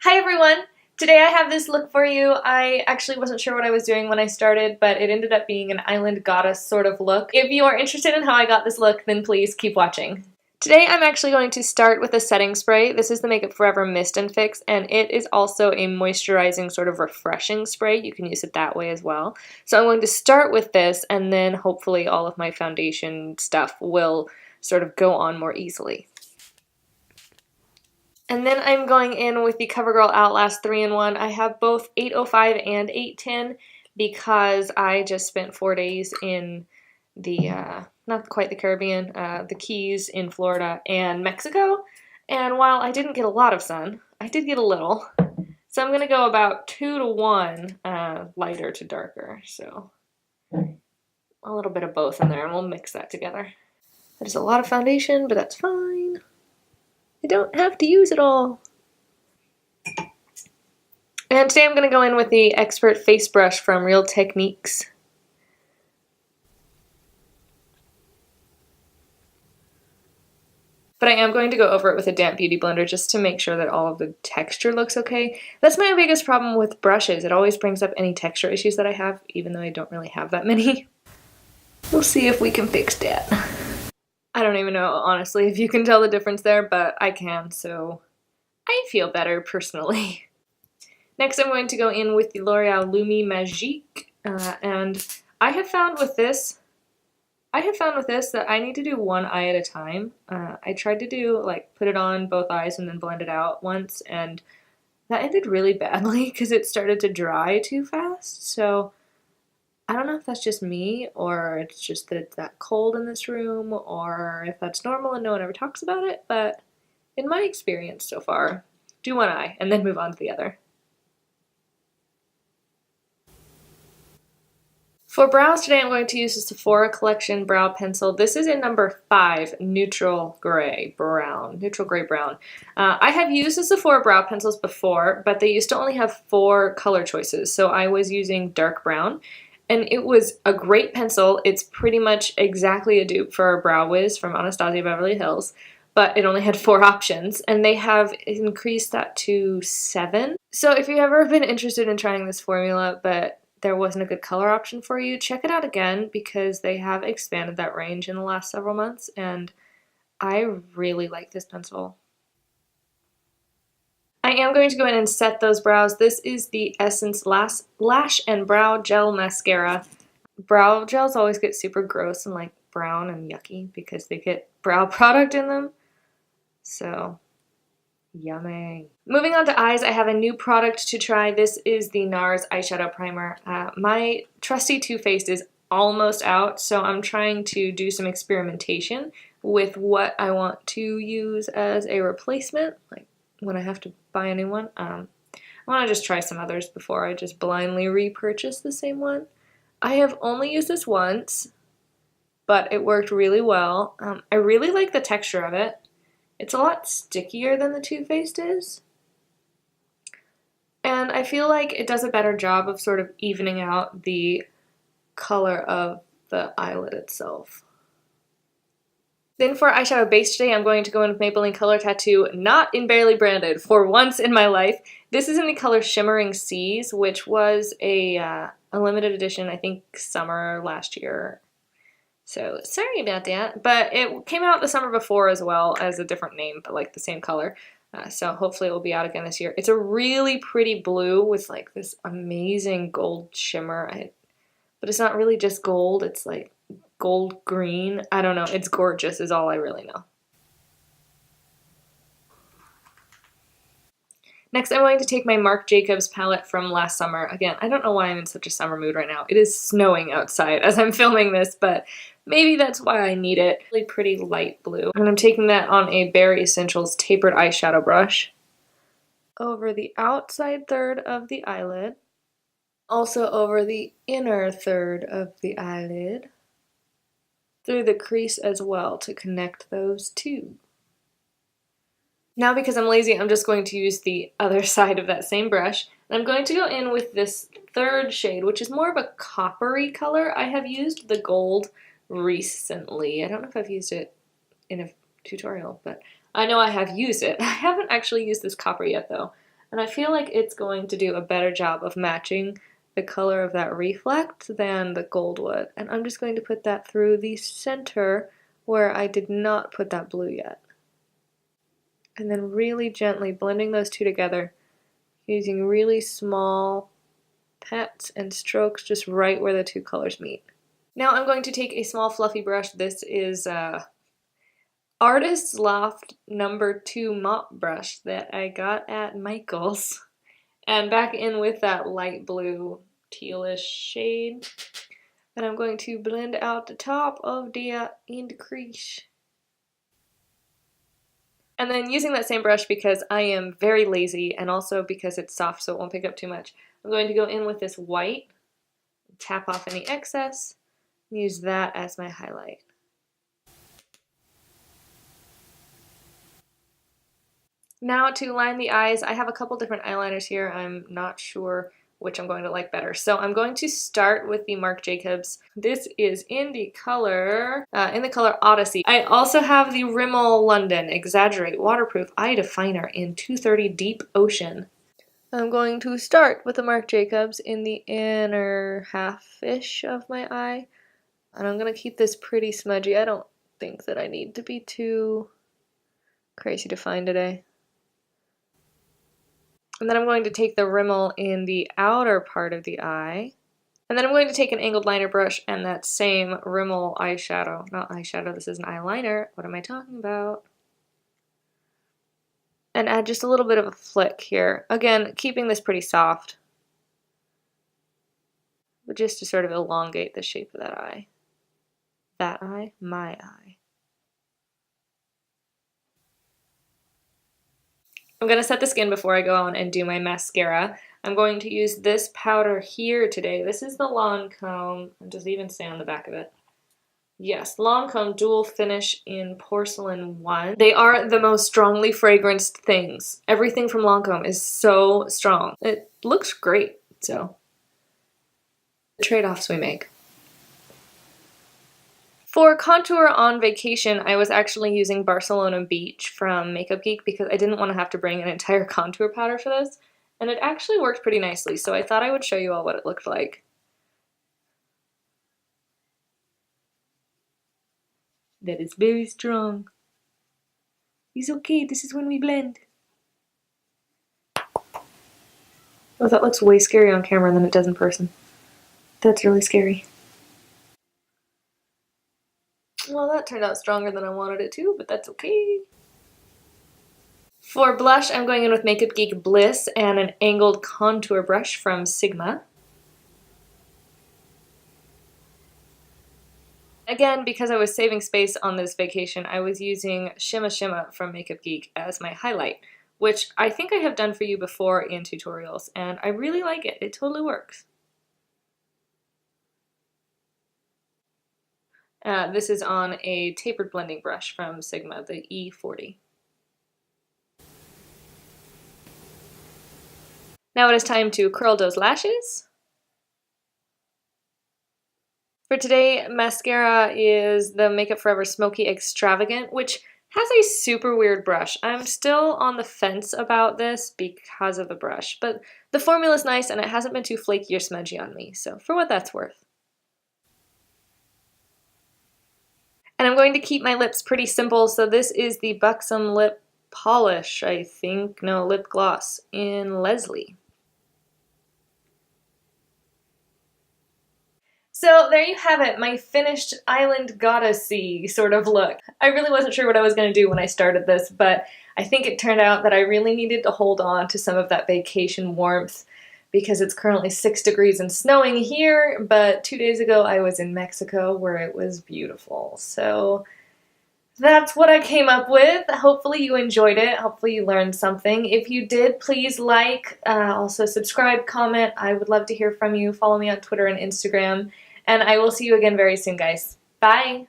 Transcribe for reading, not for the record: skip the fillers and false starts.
Hi everyone! Today I have this look for you. I actually wasn't sure what I was doing when I started, but it ended up being an island goddess sort of look. If you are interested in how I got this look, then please keep watching. Today I'm actually going to start with a setting spray. This is the Makeup Forever Mist and Fix, and it is also a moisturizing sort of refreshing spray. You can use it that way as well. So I'm going to start with this, and then hopefully all of my foundation stuff will sort of go on more easily. And then I'm going in with the Covergirl Outlast 3-in-1. I have both 805 and 810 because I just spent 4 days in the, not quite the Caribbean, the Keys in Florida and Mexico. And while I didn't get a lot of sun, I did get a little. So I'm going to go about 2 to 1 lighter to darker. So a little bit of both in there and we'll mix that together. That is a lot of foundation, but that's fine. I don't have to use it all. And today I'm going to go in with the Expert Face Brush from Real Techniques. But I am going to go over it with a damp beauty blender just to make sure that all of the texture looks okay. That's my biggest problem with brushes. It always brings up any texture issues that I have, even though I don't really have that many. We'll see if we can fix that. I don't even know, honestly, if you can tell the difference there, but I can, so I feel better personally. Next, I'm going to go in with the L'Oreal Lumi Magique, and I have found with this that I need to do one eye at a time. I tried to do, like, put it on both eyes and then blend it out once, and that ended really badly because it started to dry too fast, so I don't know if that's just me, or it's just that it's that cold in this room, or if that's normal and no one ever talks about it, but in my experience so far, do one eye and then move on to the other. For brows today, I'm going to use the Sephora Collection Brow Pencil. This is in number 5, Neutral Gray Brown. I have used the Sephora Brow Pencils before, but they used to only have 4 color choices, so I was using dark brown. And it was a great pencil. It's pretty much exactly a dupe for Brow Wiz from Anastasia Beverly Hills, but it only had 4 options, and they have increased that to 7. So if you've ever been interested in trying this formula, but there wasn't a good color option for you, check it out again because they have expanded that range in the last several months, and I really like this pencil. I am going to go in and set those brows. This is the Essence Lash and Brow Gel Mascara. Brow gels always get super gross and like brown and yucky because they get brow product in them. So, yummy. Moving on to eyes, I have a new product to try. This is the NARS Eyeshadow Primer. My trusty Too Faced is almost out, so I'm trying to do some experimentation with what I want to use as a replacement, like when I have to buy a new one. I want to just try some others before I just blindly repurchase the same one. I have only used this once, but it worked really well. I really like the texture of it. It's a lot stickier than the Too Faced is. And I feel like it does a better job of sort of evening out the color of the eyelid itself. Then for eyeshadow base today, I'm going to go in with Maybelline Color Tattoo, not in Barely Branded, for once in my life. This is in the color Shimmering Seas, which was a limited edition, I think, summer last year. So sorry about that, but it came out the summer before as well as a different name, but like the same color. So hopefully it will be out again this year. It's a really pretty blue with like this amazing gold shimmer, but it's not really just gold, it's like gold green. I don't know, it's gorgeous is all I really know. Next, I'm going to take my Marc Jacobs palette from last summer. Again, I don't know why I'm in such a summer mood right now. It is snowing outside as I'm filming this, but maybe that's why I need it. Really pretty light blue. And I'm taking that on a Bare Essentials tapered eyeshadow brush over the outside third of the eyelid, also over the inner third of the eyelid, through the crease as well to connect those two. Now because I'm lazy, I'm just going to use the other side of that same brush. And I'm going to go in with this third shade, which is more of a coppery color. I have used the gold recently. I don't know if I've used it in a tutorial, but I know I have used it. I haven't actually used this copper yet though. And I feel like it's going to do a better job of matching the color of that reflect than the gold would. And I'm just going to put that through the center where I did not put that blue yet. And then really gently blending those two together using really small pats and strokes just right where the two colors meet. Now I'm going to take a small fluffy brush. This is Artist's Loft number 2 mop brush that I got at Michael's. And back in with that light blue tealish shade. And I'm going to blend out the top of the end crease. And then using that same brush, because I am very lazy and also because it's soft so it won't pick up too much, I'm going to go in with this white, tap off any excess, and use that as my highlight. Now to line the eyes, I have a couple different eyeliners here. I'm not sure which I'm going to like better. So I'm going to start with the Marc Jacobs. This is in the color Odyssey. I also have the Rimmel London Exaggerate Waterproof Eye Definer in 230 Deep Ocean. I'm going to start with the Marc Jacobs in the inner half-ish of my eye. And I'm going to keep this pretty smudgy. I don't think that I need to be too crazy to find today. And then I'm going to take the Rimmel in the outer part of the eye. And then I'm going to take an angled liner brush and that same Rimmel eyeshadow. Not eyeshadow, this is an eyeliner. What am I talking about? And add just a little bit of a flick here. Again, keeping this pretty soft. But just to sort of elongate the shape of that eye. That eye, my eye. I'm going to set the skin before I go on and do my mascara. I'm going to use this powder here today. This is the Lancome, does it even say on the back of it? Yes, Lancome Dual Finish in Porcelaine 1. They are the most strongly fragranced things. Everything from Lancome is so strong. It looks great, so the trade-offs we make. For contour on vacation, I was actually using Barcelona Beach from Makeup Geek because I didn't want to have to bring an entire contour powder for this, and it actually worked pretty nicely, so I thought I would show you all what it looked like. That is very strong. It's okay, this is when we blend. Oh, that looks way scary on camera than it does in person. That's really scary. Well, that turned out stronger than I wanted it to, but that's okay. For blush, I'm going in with Makeup Geek Bliss and an angled contour brush from Sigma. Again, because I was saving space on this vacation, I was using Shimma Shimma from Makeup Geek as my highlight, which I think I have done for you before in tutorials, and I really like it. It totally works. This is on a tapered blending brush from Sigma, the E40. Now it is time to curl those lashes. For today, mascara is the Makeup Forever Smoky Extravagant, which has a super weird brush. I'm still on the fence about this because of the brush, but the formula is nice and it hasn't been too flaky or smudgy on me, so for what that's worth. And I'm going to keep my lips pretty simple, so this is the Buxom Lip Polish, I think. No, lip gloss in Leslie. So there you have it, my finished island goddessy sort of look. I really wasn't sure what I was going to do when I started this, but I think it turned out that I really needed to hold on to some of that vacation warmth because it's currently 6 degrees and snowing here, but 2 days ago I was in Mexico where it was beautiful. So that's what I came up with. Hopefully you enjoyed it. Hopefully you learned something. If you did, please like, also subscribe, comment. I would love to hear from you. Follow me on Twitter and Instagram. And I will see you again very soon, guys. Bye!